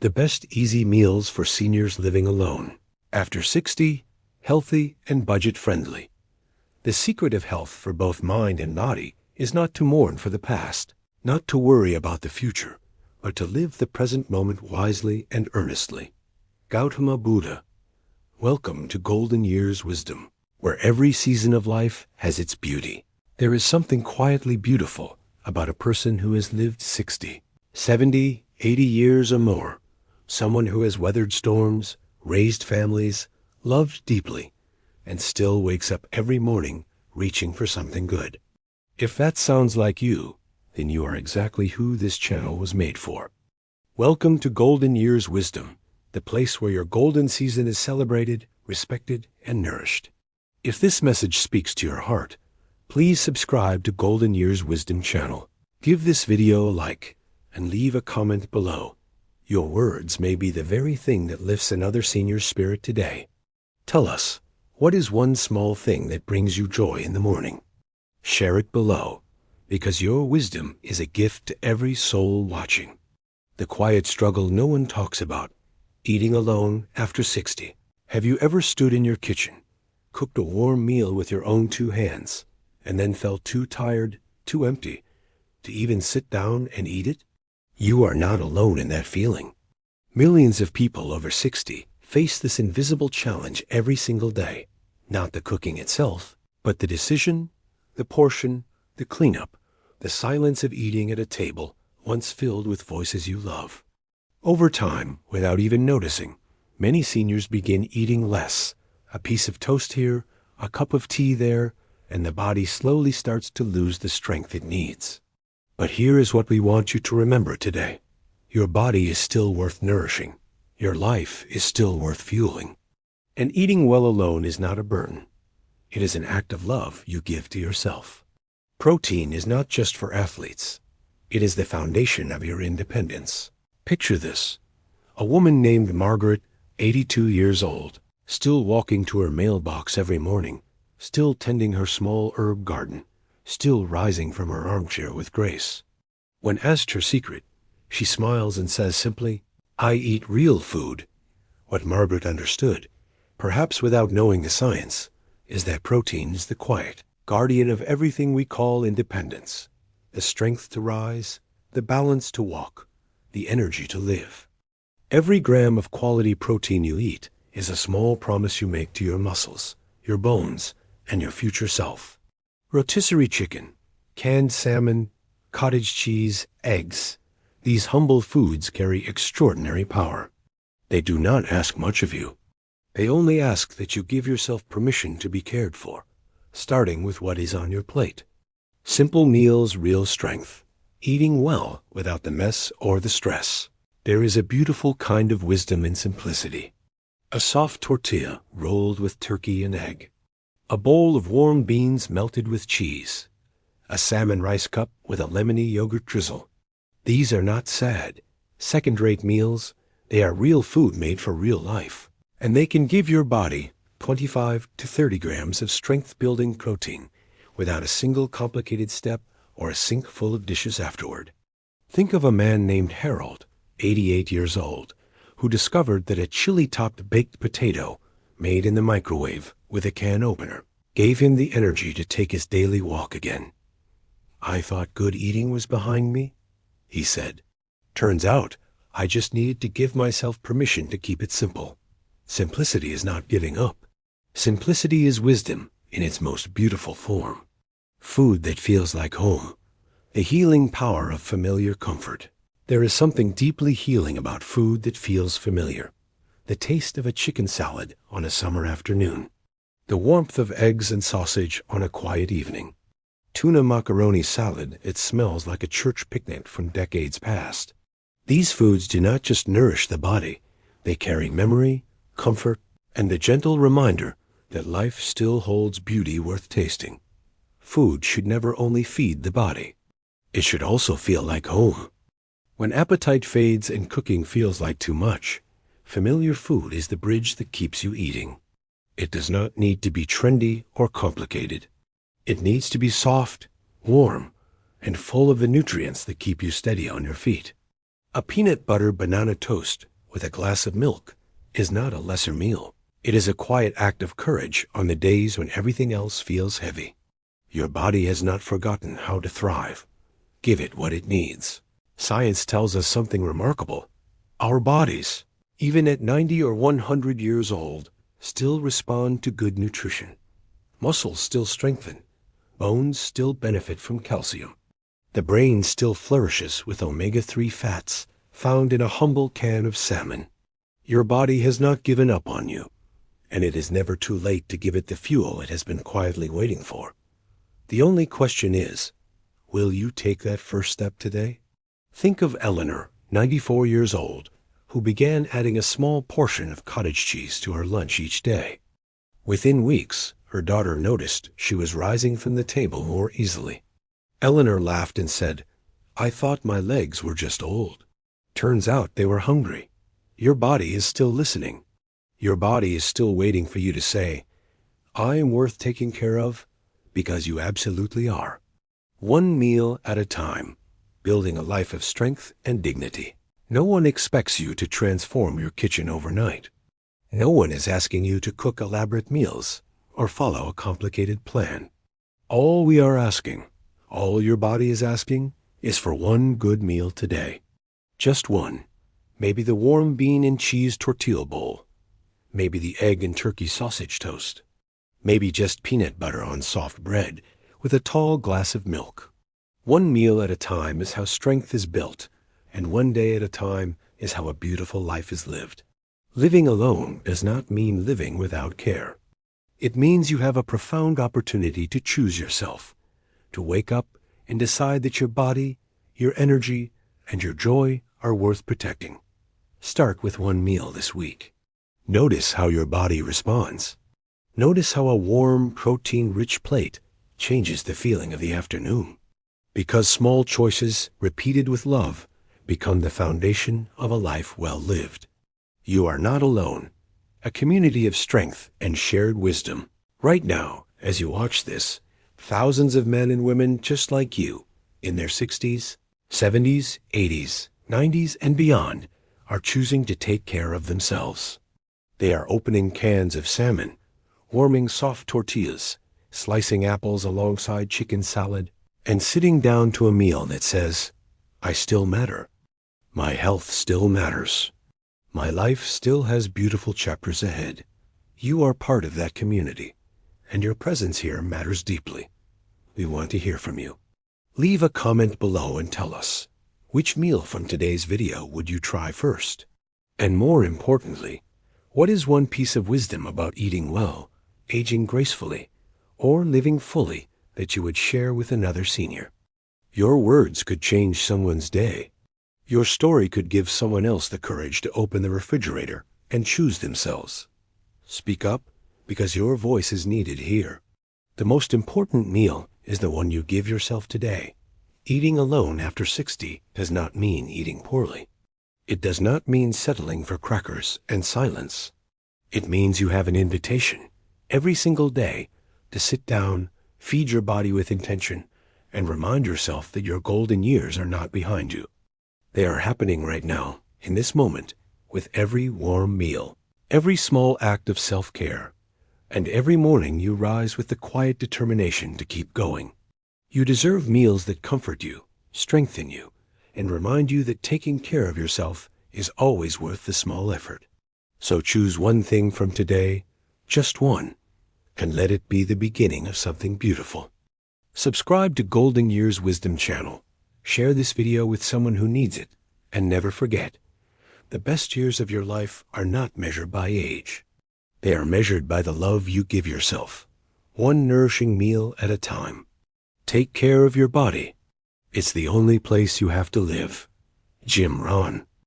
The best easy meals for seniors living alone. After 60, healthy and budget-friendly. The secret of health for both mind and body is not to mourn for the past, not to worry about the future, but to live the present moment wisely and earnestly. Gautama Buddha. Welcome to Golden Years Wisdom, where every season of life has its beauty. There is something quietly beautiful about a person who has lived 60, 70, 80 years or more. Someone who has weathered storms, raised families, loved deeply, and still wakes up every morning reaching for something good. If that sounds like you, then you are exactly who this channel was made for. Welcome to Golden Years Wisdom, the place where your golden season is celebrated, respected, and nourished. If this message speaks to your heart, please subscribe to Golden Years Wisdom channel. Give this video a like and leave a comment below. Your words may be the very thing that lifts another senior's spirit today. Tell us, what is one small thing that brings you joy in the morning? Share it below, because your wisdom is a gift to every soul watching. The quiet struggle no one talks about, eating alone after 60. Have you ever stood in your kitchen, cooked a warm meal with your own two hands, and then felt too tired, too empty, to even sit down and eat it? You are not alone in that feeling. Millions of people over 60 face this invisible challenge every single day. Not the cooking itself, but the decision, the portion, the cleanup, the silence of eating at a table once filled with voices you love. Over time, without even noticing, many seniors begin eating less. A piece of toast here, a cup of tea there, and the body slowly starts to lose the strength it needs. But here is what we want you to remember today. Your body is still worth nourishing. Your life is still worth fueling. And eating well alone is not a burden. It is an act of love you give to yourself. Protein is not just for athletes. It is the foundation of your independence. Picture this. A woman named Margaret, 82 years old, still walking to her mailbox every morning, still tending her small herb garden, still rising from her armchair with grace. When asked her secret, she smiles and says simply, "I eat real food." What Margaret understood, perhaps without knowing the science, is that protein is the quiet guardian of everything we call independence, the strength to rise, the balance to walk, the energy to live. Every gram of quality protein you eat is a small promise you make to your muscles, your bones, and your future self. Rotisserie chicken, canned salmon, cottage cheese, eggs. These humble foods carry extraordinary power. They do not ask much of you. They only ask that you give yourself permission to be cared for, starting with what is on your plate. Simple meals, real strength. Eating well without the mess or the stress. There is a beautiful kind of wisdom in simplicity. A soft tortilla rolled with turkey and egg. A bowl of warm beans melted with cheese. A salmon rice cup with a lemony yogurt drizzle. These are not sad, second-rate meals. They are real food made for real life. And they can give your body 25 to 30 grams of strength-building protein without a single complicated step or a sink full of dishes afterward. Think of a man named Harold, 88 years old, who discovered that a chili-topped baked potato made in the microwave with a can opener gave him the energy to take his daily walk again. "I thought good eating was behind me," he said. "Turns out I just needed to give myself permission to keep it simple." Simplicity is not giving up. Simplicity is wisdom in its most beautiful form. Food that feels like home. The healing power of familiar comfort. There is something deeply healing about food that feels familiar. The taste of a chicken salad on a summer afternoon. The warmth of eggs and sausage on a quiet evening. Tuna macaroni salad that smells like a church picnic from decades past. These foods do not just nourish the body. They carry memory, comfort, and the gentle reminder that life still holds beauty worth tasting. Food should never only feed the body. It should also feel like home. When appetite fades and cooking feels like too much, familiar food is the bridge that keeps you eating. It does not need to be trendy or complicated. It needs to be soft, warm, and full of the nutrients that keep you steady on your feet. A peanut butter banana toast with a glass of milk is not a lesser meal. It is a quiet act of courage on the days when everything else feels heavy. Your body has not forgotten how to thrive. Give it what it needs. Science tells us something remarkable. Our bodies, even at 90 or 100 years old, still respond to good nutrition. Muscles still strengthen. Bones still benefit from calcium. The brain still flourishes with omega-3 fats found in a humble can of salmon. Your body has not given up on you, and it is never too late to give it the fuel it has been quietly waiting for. The only question is, will you take that first step today? Think of Eleanor, 94 years old, who began adding a small portion of cottage cheese to her lunch each day. Within weeks, her daughter noticed she was rising from the table more easily. Eleanor laughed and said, "I thought my legs were just old." Turns out they were hungry. Your body is still listening. Your body is still waiting for you to say, "I am worth taking care of," because you absolutely are. One meal at a time, building a life of strength and dignity. No one expects you to transform your kitchen overnight. No one is asking you to cook elaborate meals or follow a complicated plan. All we are asking, all your body is asking, is for one good meal today. Just one. Maybe the warm bean and cheese tortilla bowl. Maybe the egg and turkey sausage toast. Maybe just peanut butter on soft bread with a tall glass of milk. One meal at a time is how strength is built, and one day at a time is how a beautiful life is lived. Living alone does not mean living without care. It means you have a profound opportunity to choose yourself, to wake up and decide that your body, your energy, and your joy are worth protecting. Start with one meal this week. Notice how your body responds. Notice how a warm, protein-rich plate changes the feeling of the afternoon. Because small choices, repeated with love, become the foundation of a life well lived. You are not alone. A community of strength and shared wisdom. Right now, as you watch this, thousands of men and women just like you, in their 60s, 70s, 80s, 90s, and beyond, are choosing to take care of themselves. They are opening cans of salmon, warming soft tortillas, slicing apples alongside chicken salad, and sitting down to a meal that says, "I still matter. My health still matters. My life still has beautiful chapters ahead." You are part of that community, and your presence here matters deeply. We want to hear from you. Leave a comment below and tell us, which meal from today's video would you try first? And more importantly, what is one piece of wisdom about eating well, aging gracefully, or living fully that you would share with another senior? Your words could change someone's day. Your story could give someone else the courage to open the refrigerator and choose themselves. Speak up, because your voice is needed here. The most important meal is the one you give yourself today. Eating alone after 60 does not mean eating poorly. It does not mean settling for crackers and silence. It means you have an invitation every single day to sit down, feed your body with intention, and remind yourself that your golden years are not behind you. They are happening right now, in this moment, with every warm meal, every small act of self-care, and every morning you rise with the quiet determination to keep going. You deserve meals that comfort you, strengthen you, and remind you that taking care of yourself is always worth the small effort. So choose one thing from today, just one, and let it be the beginning of something beautiful. Subscribe to Golden Years Wisdom channel. Share this video with someone who needs it, and never forget, the best years of your life are not measured by age. They are measured by the love you give yourself, one nourishing meal at a time. Take care of your body. It's the only place you have to live. Jim Ron.